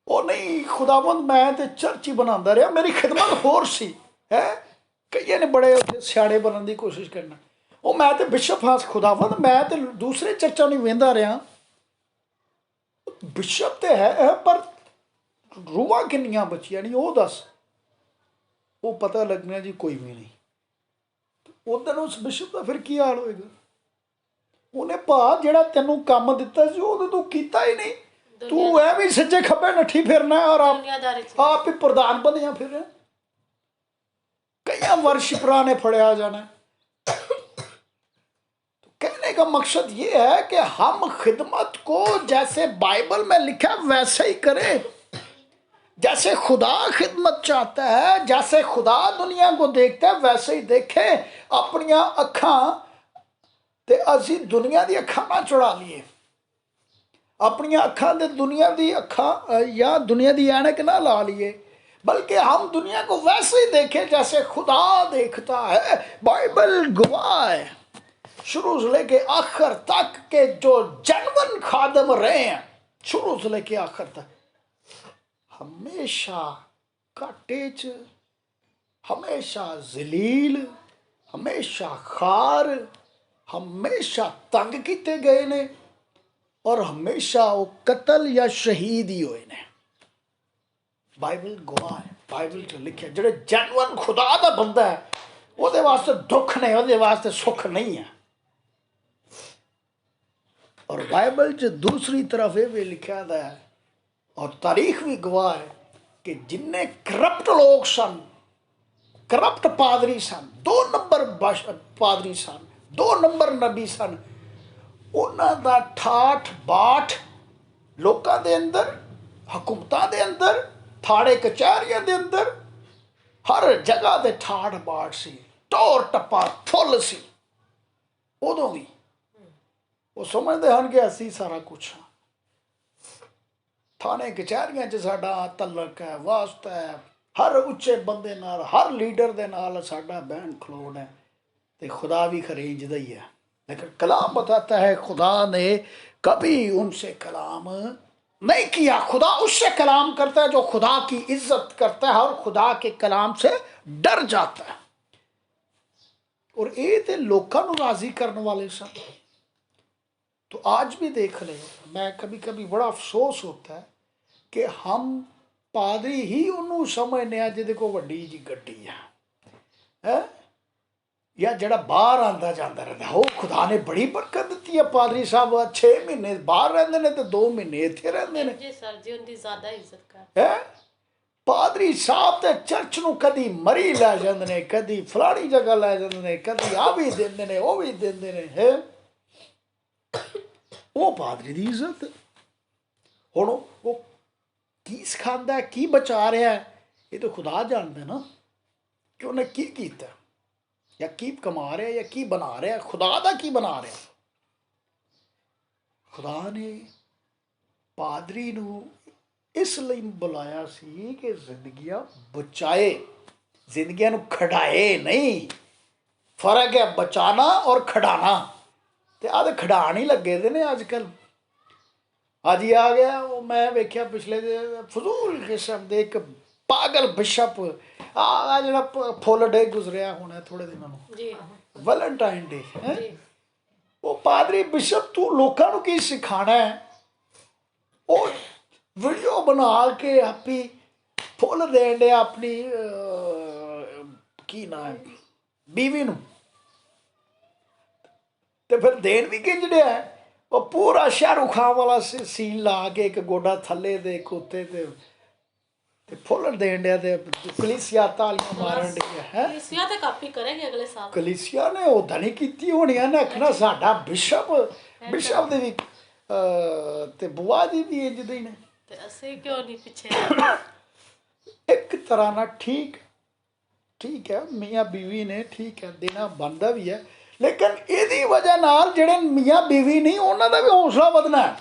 Speaker 1: ਉਹ ਨਹੀਂ ਖੁਦਾਵੰਦ ਮੈਂ ਤੇ ਚਰਚ ਹੀ ਬਣਾਉਂਦਾ ਰਿਹਾ, ਮੇਰੀ ਖਿਦਮਤ ਹੋਰ ਸੀ ਹੈ। ਕਈਆਂ ਨੇ ਬੜੇ ਉੱਥੇ ਸਿਆੜੇ ਬਣਨ ਦੀ ਕੋਸ਼ਿਸ਼ ਕਰਨਾ, ਉਹ ਮੈਂ ਤੇ ਬਿਸ਼ਪ ਹਾਂ ਖੁਦਾਵੰਦ, ਮੈਂ ਤੇ ਦੂਸਰੇ ਚਰਚਾਂ ਨੂੰ ਵੇਂਦਾ ਰਿਹਾ। ਬਿਸ਼ਪ ਤੇ ਹੈ ਪਰ ਰੂਹਾਂ ਕਿੰਨੀਆਂ ਬਚੀਆਂ ਨਹੀਂ ਉਹ ਦੱਸ। ਉਹ ਪਤਾ ਲੱਗਣਾ ਜੀ ਕੋਈ ਵੀ ਨਹੀਂ। ਉਦੋਂ ਉਸ ਬਿਸ਼ਪ ਦਾ ਫਿਰ ਕੀ ਹਾਲ ਹੋਏਗਾ। ਉਹਨੇ ਭਾ ਜਿਹੜਾ ਤੈਨੂੰ ਕੰਮ ਦਿੱਤਾ ਸੀ ਉਹ ਤੂੰ ਕੀਤਾ ਹੀ ਨਹੀਂ। तू है भी सज्जे खब्बे नठी फिरना है और आप ही प्रधान बनिया फिर कई वर्शिपरा ने फड़िया जाना है। तो कहने का मकसद ये है कि हम खिदमत को जैसे बाइबल में लिखा वैसे ही करें, जैसे खुदा खिदमत चाहता है, जैसे खुदा दुनिया को देखता है वैसे ही देखे। अपनिया अखां ते असी दुनिया दी अखां ना चढ़ा लिए, अपनिया अखां दे दुनिया दी अखां या दुनिया दी ऐनक ना ला लिए, बल्कि हम दुनिया को वैसे ही देखें जैसे खुदा देखता है। बाइबल गवाह है शुरू से लेके आखिर तक के जो जेन्युइन खादम रहे हैं, शुरू से लेके आखिर तक हमेशा घाटे च, हमेशा जलील, हमेशा खार, हमेशा तंग किए गए ने और हमेशा वो कतल या शहीद ही होए ने। बाइबल गवाह है, बाइबल च लिखा जो जेन्युइन खुदा का बंदा है वो वास्ते दुख ने, वो वास्ते सुख नहीं है। और बाइबल च दूसरी तरफ ये भी लिखा है और तारीख भी गवाह है ਕਿ ਜਿੰਨੇ ਕਰਪਟ ਲੋਕ ਸਨ, ਕਰਪਟ ਪਾਦਰੀ ਸਨ, 2 ਨੰਬਰ ਪਾਦਰੀ ਸਨ, 2 ਨੰਬਰ ਨਬੀ ਸਨ, ਉਹਨਾਂ ਦਾ ਠਾਠ ਬਾਠ ਲੋਕਾਂ ਦੇ ਅੰਦਰ, ਹਕੂਮਤਾਂ ਦੇ ਅੰਦਰ, ਥਾੜੇ ਕਚਹਿਰੀਆਂ ਦੇ ਅੰਦਰ, ਹਰ ਜਗ੍ਹਾ ਤੇ ਠਾਠ ਬਾਠ ਸੀ, ਟੌਰ ਟੱਪਾ ਫੁੱਲ ਸੀ। ਉਦੋਂ ਵੀ ਉਹ ਸਮਝਦੇ ਹਨ ਕਿ ਅਸੀਂ ਸਾਰਾ ਕੁਛ ਹਾਂ। ਥਾਣੇ ਕਚਹਿਰੀਆਂ 'ਚ ਸਾਡਾ ਤਲਕ ਹੈ, ਵਾਸਤਾ ਹੈ, ਹਰ ਉੱਚੇ ਬੰਦੇ ਨਾਲ, ਹਰ ਲੀਡਰ ਦੇ ਨਾਲ ਸਾਡਾ ਬਹਿਣ ਖਲੋਣ ਹੈ। تو خدا بھی خریجدہ ہی ہے، لیکن کلام بتاتا ہے خدا نے کبھی ان سے کلام نہیں کیا۔ خدا اس سے کلام کرتا ہے جو خدا کی عزت کرتا ہے اور خدا کے کلام سے ڈر جاتا ہے۔ اور یہ تھے لوکاں نو راضی کرنے والے سن۔ تو آج بھی دیکھ لیں، میں کبھی کبھی بڑا افسوس ہوتا ہے کہ ہم پادری ہی انہوں سمجھنے ہیں جہدے کو وڈی جی گڈی ہے، یا جڑا باہر آندا جاندا رہتا ہے۔ وہ خدا نے بڑی برکت دیتی ہے، پادری صاحب 6 مہینے باہر رہندے نے تے 2 مہینے اتھے رہندے نے۔
Speaker 2: جی سر جی، ان دی زیادہ عزت کر
Speaker 1: ہے پادری صاحب تے چرچ نو کدی مری لے جاندے نے، کدی فلانی جگہ لے جاندے نے، کدی آ بھی دیندے نے، وہ بھی دیندے نے، ہے وہ پادری دی عزت۔ ہن وہ کی سکھاندا ہے، کی بچا رہا ہے، یہ تو خدا جاندا ہے نا کہ انہیں کی کیتا ہے، یا کی کما رہا ہے، یا کی بنا رہا ہے، خدا دا کی بنا رہا ہے۔ خدا نے پادری نو اس لیے بلایا سی کہ زندگیاں بچائے، زندگیاں نو کھڑائے نہیں۔ فرق ہے بچانا اور کھڑانا۔ تے آدھے کھڑان ہی لگے دے نے اج کل۔ اج ہی آ گیا وہ، میں ویکھیا پچھلے فضول قسم دے ایک پاگل بشپ آ جڑا فل ڈے گزریا ہونا تھوڑے دنوں نو،
Speaker 2: جی
Speaker 1: ویلنٹائن ڈے،
Speaker 2: جی
Speaker 1: وہ پادری بشپ تو لوکاں نو کی سکھانا ہے؟ وہ ویڈیو بنا کے اپنی فل دین ڈیا اپنی کی نام ہے بیوی نو، تے پھر دین بھی کنج ڈیا ہے۔ وہ پورا شاہ رخ خان والا سین لا کے ایک گوڈا تھلے دے کتے تے فل دین ڈیا، تے کلیسیا تالیاں مارن ڈیا ہے۔
Speaker 2: کلیسیا تے کاپی کریں گے اگلے سال۔
Speaker 1: کلیسیا نے ادا نہیں کیتی ہونی ہے، نے آخنا ساڈا بشپ دے بھی تے بوا جی بھی انج دے نے۔
Speaker 2: تے اسی کیوں نہیں پیچھے؟
Speaker 1: ایک طرح نہ ٹھیک ہے، میاں بیوی نے ٹھیک ہے دینا بنتا بھی ہے، لیکن یہ وجہ نال جڑے میاں بیوی نہیں انہوں کا بھی حوصلہ ودنا ہے۔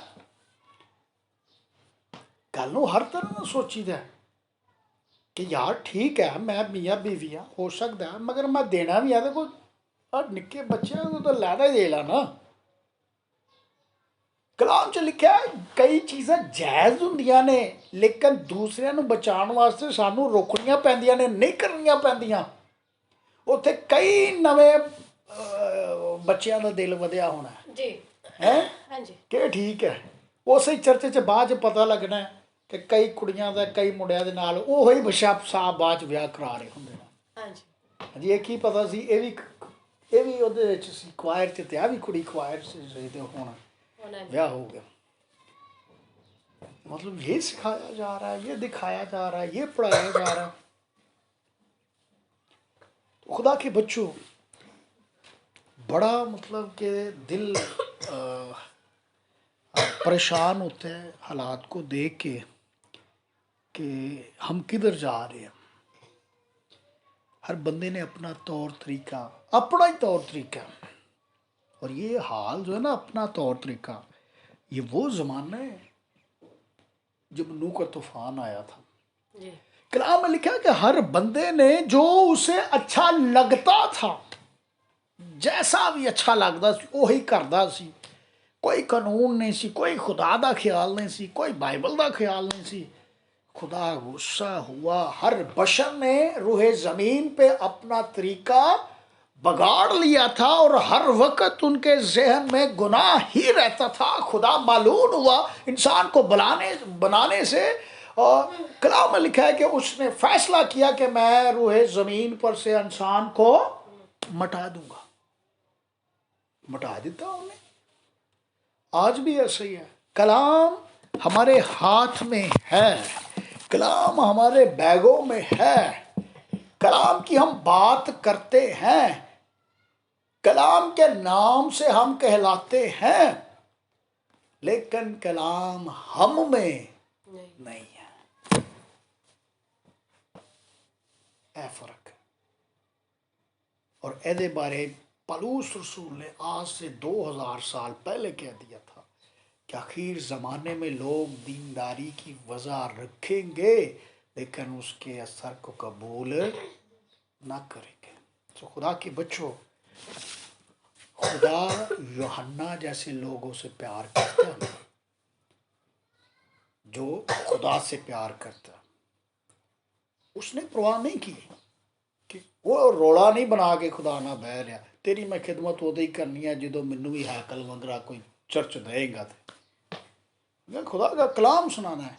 Speaker 1: گل نو ہر طرح نہ سوچی دا ہے کہ یار ٹھیک ہے میں میاں بیوی ہاں، ہو سکتا ہے، مگر میں دینا بھی ہے تو کوئی نکے بچے تو لینا ہی دے لا نا۔ کلام چ لکھا ہے کئی چیزاں جائز ہوندیاں نے، لیکن دوسرے نو بچان واسطے سانو روکنیاں پیندیاں نے، نہیں کرنیاں پیندیاں۔ اتنے کئی نویں بچیاں دا دل ودیا ہونا
Speaker 2: جی
Speaker 1: ہے
Speaker 2: ہاں جی
Speaker 1: کہ ٹھیک ہے۔ اسی چرچے چ بعد چ پتہ لگنا ہے کہ کئی کڑیاں دا کئی منڈیاں دے نال وہی بشپ صاحب بعد چ ویاہ کرا رہے ہوندے نے۔
Speaker 2: ہاں جی
Speaker 1: جی یہ کی پتہ سی، یہ بھی وہ سی کوائر چ تے بھی کڑی کوائر سے تے ہونا ویاہ ہو گیا۔ مطلب یہ سکھایا جا رہا ہے، یہ دکھایا جا رہا ہے، یہ پڑھایا جا رہا ہے۔ خدا کے بچوں بڑا مطلب کہ دل پریشان ہوتا ہے حالات کو دیکھ کے کہ ہم کدھر جا رہے ہیں۔ ہر بندے نے اپنا طور طریقہ، اپنا ہی طور طریقہ، اور یہ حال جو ہے نا اپنا طور طریقہ، یہ وہ زمانہ ہے جب نوح کا طوفان آیا تھا۔
Speaker 2: جی
Speaker 1: کلام میں لکھا کہ ہر بندے نے جو اسے اچھا لگتا تھا، جیسا بھی اچھا لگتا سی وہی کردا سی۔ کوئی قانون نہیں سی، کوئی خدا دا خیال نہیں سی، کوئی بائبل دا خیال نہیں سی۔ خدا غصہ ہوا، ہر بشر نے روح زمین پہ اپنا طریقہ بگاڑ لیا تھا، اور ہر وقت ان کے ذہن میں گناہ ہی رہتا تھا۔ خدا معلوم ہوا انسان کو بنانے سے، اور کلام میں لکھا ہے کہ اس نے فیصلہ کیا کہ میں روح زمین پر سے انسان کو مٹا دوں گا۔ مٹا دیتا انہوں نے۔ آج بھی ایسا ہی ہے، کلام ہمارے ہاتھ میں ہے، کلام ہمارے بیگوں میں ہے، کلام کی ہم بات کرتے ہیں، کلام کے نام سے ہم کہلاتے ہیں، لیکن کلام ہم میں نہیں ہے۔ اے فرق ہے۔ اور ایدے بارے پالوس رسول نے آج سے 2000 سال پہلے کہہ دیا تھا کہ آخر زمانے میں لوگ دینداری کی وضع رکھیں گے لیکن اس کے اثر کو قبول نہ کریں گے۔ تو خدا کے بچوں، خدا یوحنا جیسے لوگوں سے پیار کرتا ہے، جو خدا سے پیار کرتا ہے، اس نے پرواہ نہیں کی کہ وہ روڑا نہیں بنا کے خدا نہ بہ رہا تیری میں خدمت ادو ہی کرنی ہے جدو مینوں بھی ہیکل وغیرہ کوئی چرچ دے گا میں خدا کا کلام سنانا ہے،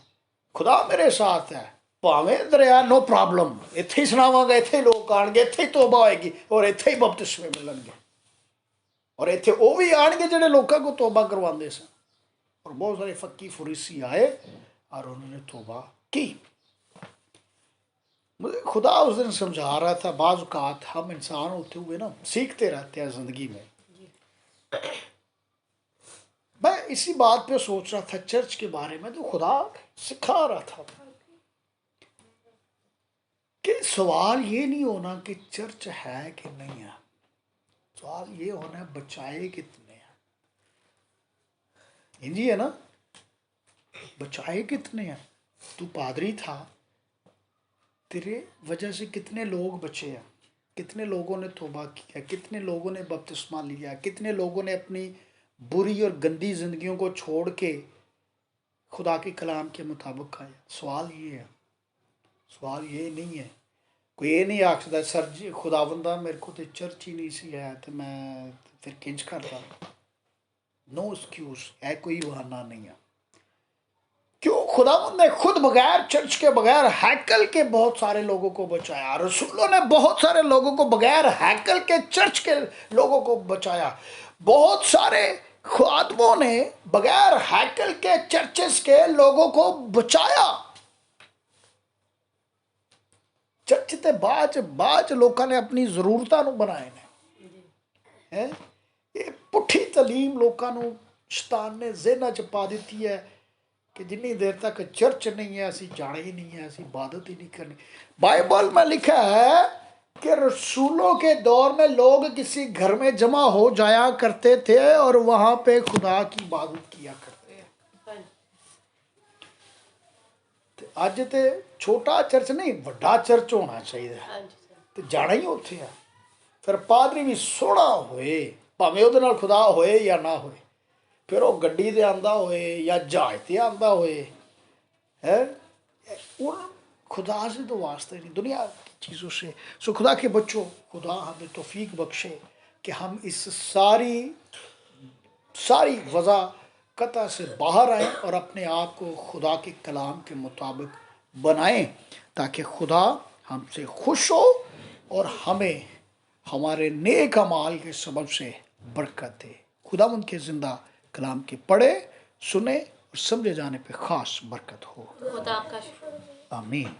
Speaker 1: خدا میرے ساتھ ہے، پاویں دریا نو پرابلم، اتنے ہی سناواں گا، اتنے ہی لوگ آن گے، اتنے ہی توبہ ہوئے گی اور اتنے ہی بپتسمے ملن گے، اور اتنے وہ بھی آن گے جڑے لوگوں کو توبہ کرواندے سن، اور بہت سارے فقی فریسی آئے اور انہوں نے توبہ کی۔ مجھے خدا اس دن سمجھا رہا تھا، بعض اوقات ہم انسان ہوتے ہوئے نا سیکھتے رہتے ہیں زندگی میں۔ میں اسی بات پہ سوچ رہا تھا چرچ کے بارے میں، تو خدا سکھا رہا تھا کہ سوال یہ نہیں ہونا کہ چرچ ہے کہ نہیں ہے، سوال یہ ہونا ہے بچائے کتنے ہیں۔ جی ہے نا، بچائے کتنے ہیں؟ تو پادری تھا، تیرے وجہ سے کتنے لوگ بچے ہیں، کتنے لوگوں نے توبہ کیا، کتنے لوگوں نے بپتسمہ لیا، کتنے لوگوں نے اپنی بری اور گندی زندگیوں کو چھوڑ کے خدا کے کلام کے مطابق آیا۔ سوال یہ ہے، سوال یہ نہیں ہے، کوئی یہ نہیں آکھ سکتا سر جی خدا بندہ میرے کو تو چرچ ہی نہیں سی ہے تو میں پھر کنج کرتا۔ نو ایکسکیوز ہے، کوئی بہانہ نہیں ہے۔ کیوں؟ خدا نے خود بغیر چرچ کے، بغیر ہیکل کے بہت سارے لوگوں کو بچایا، رسولوں نے بہت سارے لوگوں کو بغیر ہیکل کے، چرچ کے لوگوں کو بچایا، بہت سارے خادموں نے بغیر ہیکل کے، چرچز کے لوگوں کو بچایا۔ چرچ تے باج لوگوں نے اپنی ضرورتوں نو بنائے نے، یہ پٹھی تعلیم لوگوں نو شیطان نے ذہناں چ پا دیتی ہے کہ جنی دیر تک چرچ نہیں ہے اسی جانے ہی نہیں ہے، اسی عبادت ہی نہیں کرنی۔ بائبل میں لکھا ہے کہ رسولوں کے دور میں لوگ کسی گھر میں جمع ہو جایا کرتے تھے اور وہاں پہ خدا کی عبادت کیا کرتے ہیں۔ اج تے چھوٹا چرچ نہیں، بڑا چرچ ہونا چاہیے، تو جانا ہی اتنے ہے۔ پھر پادری بھی سونا ہوئے، بھاویں وہ نال خدا ہوئے یا نہ ہوئے، پھر وہ گڈی تے آندا ہوئے یا جہاز تے آندا ہوئے، ہے خدا سے تو واسطہ نہیں، دنیا کی چیزوں سے۔ سو خدا کے بچوں، خدا ہمیں توفیق بخشے کہ ہم اس ساری وضع قطع سے باہر آئیں اور اپنے آپ کو خدا کے کلام کے مطابق بنائیں، تاکہ خدا ہم سے خوش ہو اور ہمیں ہمارے نیک اعمال کے سبب سے برکت دے۔ خدا ان کے زندہ کلام کے پڑھے، سنے اور سمجھے جانے پہ خاص برکت ہو۔
Speaker 2: خدا آپ کا شکر۔
Speaker 1: آمین۔